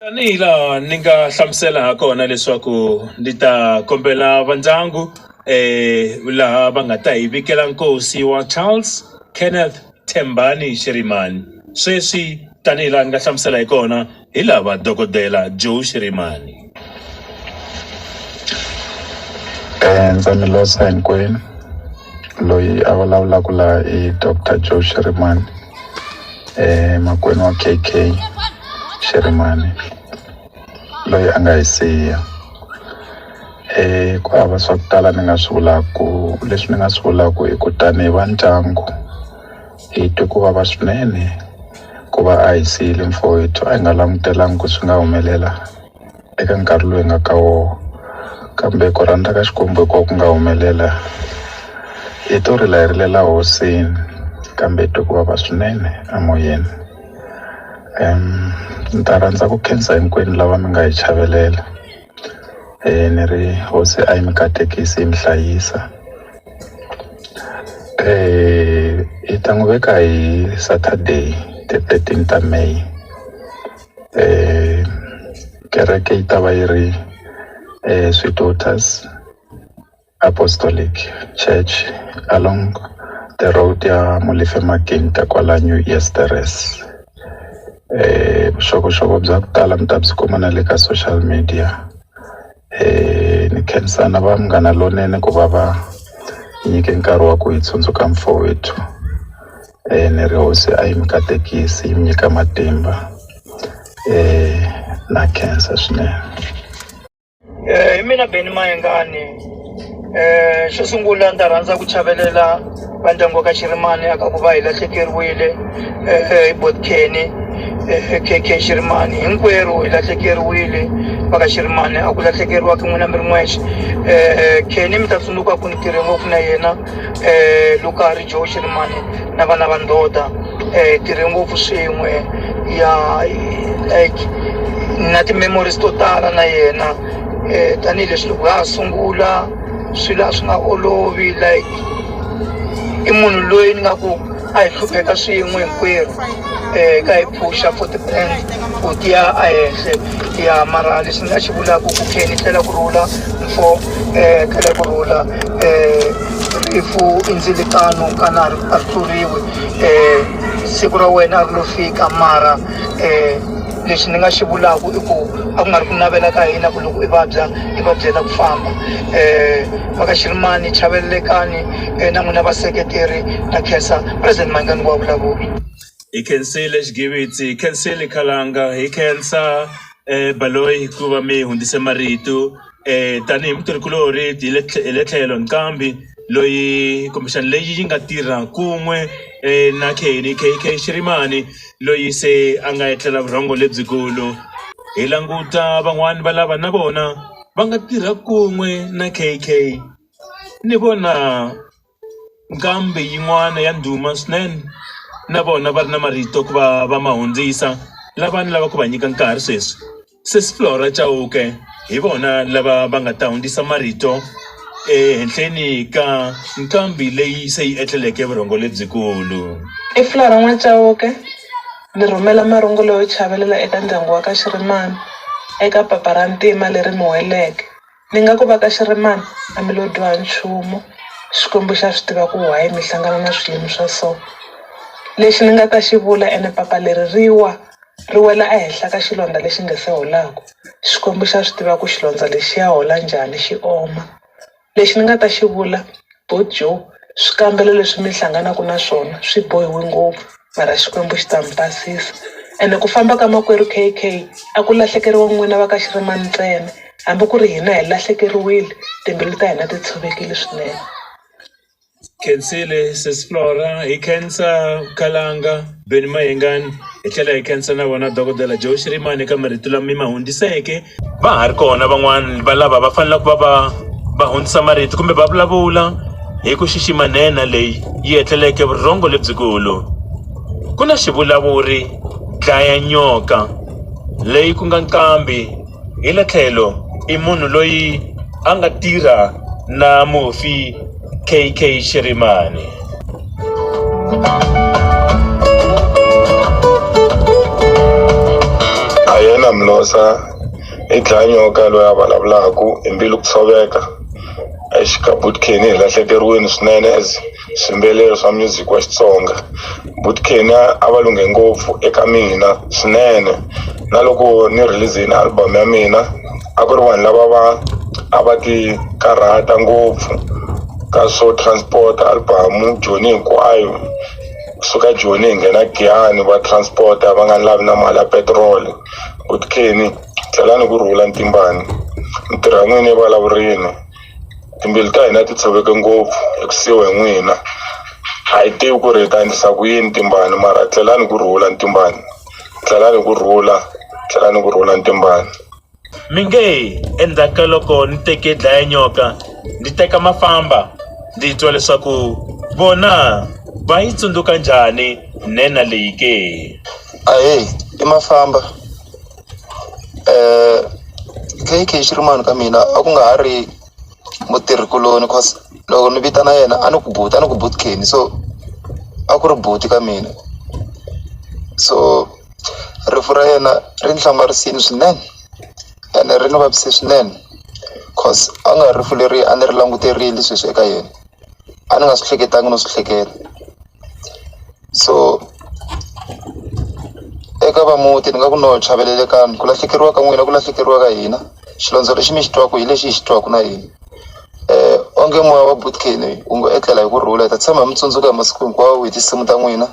Tanihi laha ni nga hlamusela ha kona leswaku ndzi ta kombela va ndyangu laha va nga ta hi vikela nkosi wa Charles Kenneth Thembani Shirimani. Sweswi tanihi laha ni nga hlamusela hi kona hi lava dokodela Joe Shirimani. Ndza mi losa hinkwenu. Loyi a vulavulaka laha i Dr. Joe Shirimani, makwenu wa KK Shirimani loyi a nga hi siya. Ku hava swa ku tala ni nga swi vulaku. Leswi ni nga swi vulaku i ku tanihi va ndyangu hi twe ku vava swinene ku va a hi siyile mfowethu. A hi nga langutelangi ku swi nga humelela eka nkarhi lowu hi nga ka wona, kambe ku rhandza ka Xikwembu ku nga humelela. Hi to rila hi rilela hosini, kambe hi twe ku vava swinene emoyeni. Ni ta rhandza ku khensa hinkwenu lava mi nga hi chavelela. Ni ri hosi a yi mi katekisi, yi mi hlayisa. Hi ta n'wi veka hi Saturday the 13th May. Kereke yi ta va yi ri Sweet Waters Apostolic Church along the road ya Molefe Makinta kwala New Yesterdays. Vuxokoxoko bya ku tala mi ta byi kuma na le ka social media. Ni khensa na va Munghana Lonene ku va va nyike nkarhi wa ku hi tsundzuka mfowethu. Ni ri hosi a yi mi katekisi, yi mi nyika matimba. Na khensa swinene. Hi mina Beni Mayengani. Xo sungula ndzi rhandza ku chavelela va ndyangu ka Shirimani aka ku va hi lahlekeriwile hi Botkeni KK Shirimani. Hinkwerhu hi lahlekeriwile va ka Shirimani, a ku lahlekeriwa ka n'wina mi ri mwexe. Kenny mi ta tsundzuka ku ni tirhe ngopfu na yena Lukari Joe Shirimani na vana va ndoda. Tirhe ngopfu swin'we ya like na ti-memories to tala na yena. Tanihileswi loko ha sungula swilo a swi nga olovi, like i munhu loyi ni nga ku a hi hlupheka swin'we hinkwerhu ka hi phusha for ti-brand ku tiya a henhle. Ya mara leswi ni nga xi vulaka ku Kenny tlela kurhula mfo tlela kurhula rifu i ndzilikano kana a ri tluriwi. Siku ra wena a ri lo fika, mara lexi ni nga xi vulaka i ku a ku nga ri ku navela ka hina ku loko i vabyela ku famba. Va ka Shirimani chavelelekani na n'wina vaseketeri na khensa President Mayengani wa vulavula. Hi khensile Xigivitsi, hi khensile Khalanga, hi khensa Baloyi hikuva mi hundzise marito. Tanihi mutirhikulori hi le tlhelo nkambi loyi kumbexana leyi yi nga tirha kun'we na Kenny KK Shirimani loyi se a nga etlela vurhongo lebyikulu. Hi languta van'wani va lava na vona va nga tirha kun'we na KK. Ni vona nkambi yin'wana ya ndhuma swinene na vona va ri na marito ku va ma hundzisa. Lava ni lava ku va nyika nkarhi sweswi Sis Flora Chauke, hi vona lava va nga ta hundzisa marito ehenhleni ka nkambi leyi se yi etleleke vurhongo lebyikulu. I Flora N'wachauke, ni rhumela marungulo yo chavelela eka ndyangu wa ka Shirimani eka papa ra ntima leri mi weleke. Ni nga ku va ka Shirimani a mi lo dyiwa nchumu, Xikwembu xa swi tiva ku why mi hlangana na swiyimo swa so. Lexi ni nga ta xi vula ene papa leri ri wela ehenhla ka xilondza lexi nga se holaku. Xikwembu xa swi tiva ku xilondza lexi ya hola njhani xi oma. Lexi ni nga ta xi vula both Joe, swikambelo leswi mi hlanganaka na swona swi bohiwe ngopfu, mara Xikwembu xi ta mi basisa. Ene ku famba ka makwerhu KK a ku lahlekeriwa n'wina va ka Shirimani ntsena, hambi ku ri hina hi lahlekeriwile, timbilu ta hina ti tshovekile swinene. Khensile Sis Flora, hi khensa Khalanga, Beni Mayengani, hi tlhela hi khensa na vona dokodela Joe Shirimani eka marito lama mi ma hundziseke. Va ha ri kona van'wani va lava va fanele ku va hundzisa marito kumbe va vulavula hi ku xixima nhenha leyi yi etleleke vurhongo lebyikulu. Ku na xivulavuri dlaya nyoka leyi ku nga nkambi hi le tlhelo i munhu loyi a nga tirha na mufi KK Shirimani. a yena Mlosa i dlaya nyoka loyi a vulavulaku hi mbilu ku tshoveka exika Butkeni hi lahlekeriwini swinene as swimbeleri swa music wa Xitsonga. Butkeni a va lunghe ngopfu eka mina swinene, na loko ni release-ini album ya mina a ku ri vanhu lava a va ti karhata ngopfu ka swo transport album Joni hinkwayo, kusuka Joni hi nghena Giyani va transport va nga lavi na mali ya petrol. Butkeni tlhelani ku rhula ntimbani, ntirho n'wini vulavurini, timbilu ta hina ti tshoveke ngopfu hi ku siyiwa hi n'wina. A hi tivi ku ri hi ta endlisa ku yini ntimbani, mara tlhelani ku rhula ntimbani, tlhelani ku rhula ntimbani. Minge endzhaku ka loko ni teke dlaya nyoka ni teka mafamba ndi twa leswaku vona va yi tsundzuka njhani nena leyi ke. Ahee, i Mafamba. KK Shirimani ka mina a ku nga ha ri mutirhikuloni, cause loko ni vitana yena a ni ku Butkeni, so a ku ri buti ka mina. So rifu ra yena ri ni hlamarisini swinene ene ri ni vavise swinene, cause a nga rifu leri a ni ri languterile sweswi eka yena, a ni nga swi hleketanga no swi hleketa. So eka va muti ni nga ku no chavelelekani, ku lahlekeriwa ka n'wina ku lahlekeriwa ka hina, xilondzo lexi mi xi twaku hi lexi hi xi twaku na hina. Onge moya wa Butkeni wu ngo etlela hi kurhula, hi ta tshama hi mi tsundzuka hi masiku hinkwawo hi tinsimu ta n'wina,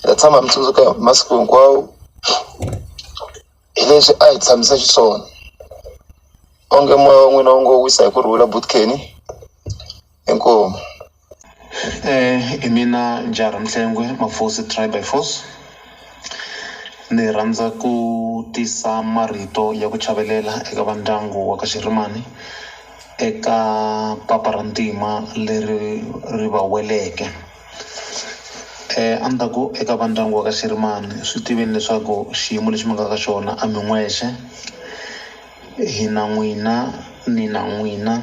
hi ta tshama hi mi tsundzuka hi masiku hinkwawo hi leswi a hi tshamisa xiswona. Onge moya wa n'wina wu ngo wisa hi kurhula Butkeni. Inkomu. I mina Njara Mhlengwe, Mafosi Tribe by Force. Ni rhandza ku tisa marito ya ku chavelela eka va ndyangu wa ka Shirimani eka papa ra ntima leri ri va weleke. A ni ta ku eka va ndyangu wa ka Shirimani swi tiveni leswaku xiyimo lexi mi nga ka xona a mi n'wexe, hi na n'wina, ni na n'wina.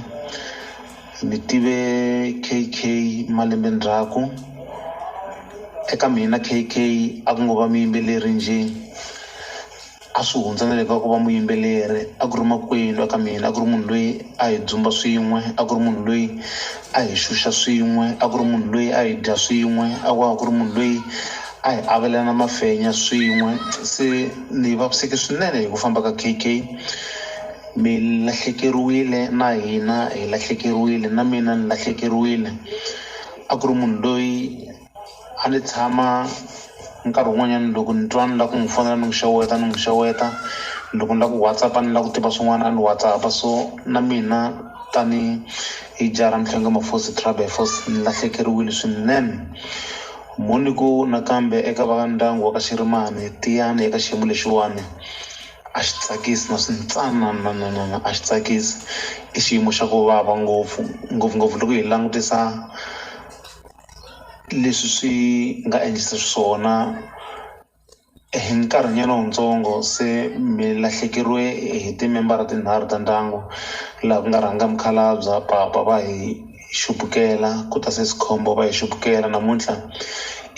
Ni tive KK malembe ndzhaku. Eka mina KK a ku ngo va muyimbeleri njhe, a swi hundza na le ka ku va muyimbeleri, a ku ri makwenu eka mina, a ku ri munhu loyi a hi dzumba swin'we, a ku ri munhu loyi a hi xuxa swin'we, a ku ri munhu loyi a hi dya swin'we, a ku ri munhu loyi a hi avelana mafenya swin'we. Se ni vaviseke swinene hi ku famba ka KK. Mi lahlekeriwile na hina hi lahlekeriwile, na mina ni lahlekeriwile. A ku ri munhu loyi a ni tshama nkarhi wun'wanyana loko ni twa ni lava ku n'wi fonela ni n'wi xeweta, loko ni lava ku WhatsApp ni lava ku tiva swin'wana a ni WhatsApp. So na mina tani hi Njara Mhlengwe Mafosi Tribe by Force ni lahlekeriwile swinene. Moni ku nakambe eka va ndyangu wa ka Shirimani, tiyani eka xiyimo lexiwani. A xi tsakisi na swintsanana, a xi tsakisi. I xiyimo xa ku vava ngopfungopfu loko hi langutisa leswi swi nga endlisa xiswona hi nkarhinyana wutsongo. Se mi lahlekeriwe hi timembara tinharhu ta ndyangu, laha ku nga rhanga mukhalabye papa va hi xupukela, ku ta Sesikhombo va hi xupukela, namuntlha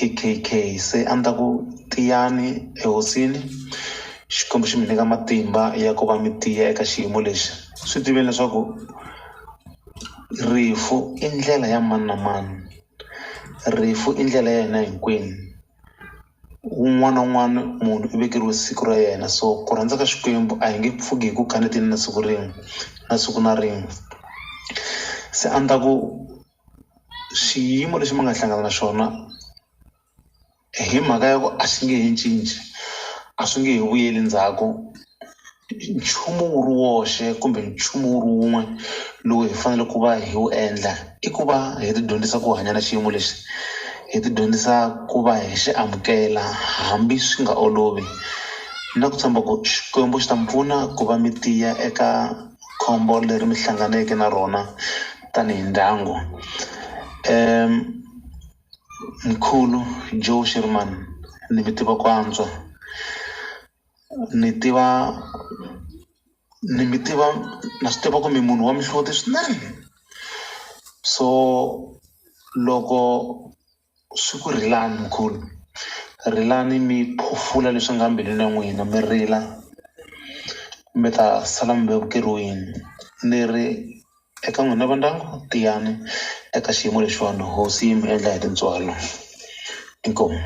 i KK. Se a ni ta ku tiyani ehosini, Xikwembu xi mi nyika matimba ya ku va mi tiya eka xiyimo lexi. Swi tiveni leswaku rifu i ndlela ya mani na mani, rifu i ndlela ya hina hinkwenu. Un'wana na un'wana munhu i vekeriwe siku ra yena, so ku rhandza ka Xikwembu a hi nge pfuki hi ku kaneteni na siku na rin'we. Se a ni ta ku xiyimo lexi mi nga hlangana na xona hi mhaka ya ku a xi nge he cinci, a swi nge he vuyeli ndzhaku. Nchumu wu ri woxe kumbe nchumu wu ri wun'we lowu hi fanele ku va hi wu endla i ku va hi tidyondzisa ku hanya na xiyimo lexi, hi tidyondzisa ku va hi xi amukela hambi swi nga olovi, na ku tshemba ku Xikwembu xi ta mi pfuna ku va mi tiya eka khombo leri mi hlanganeke na rona tanihi ndyangu. Mkhulu Joe Shirimani ni mi tiva ku antswa, ni mi tiva, na swi tiva ku mi munhu wa mihloti swinene. So loko swi ku rilani mkhulu, rilani mi phofula leswi nga mbilwini ya n'wina, mi rila mi ta sala mi vevukeriwini ni ri eka n'wina va ndyangu tiyani eka xiyimo lexiwani hosi yi mi endla hi tintswalo inkomu.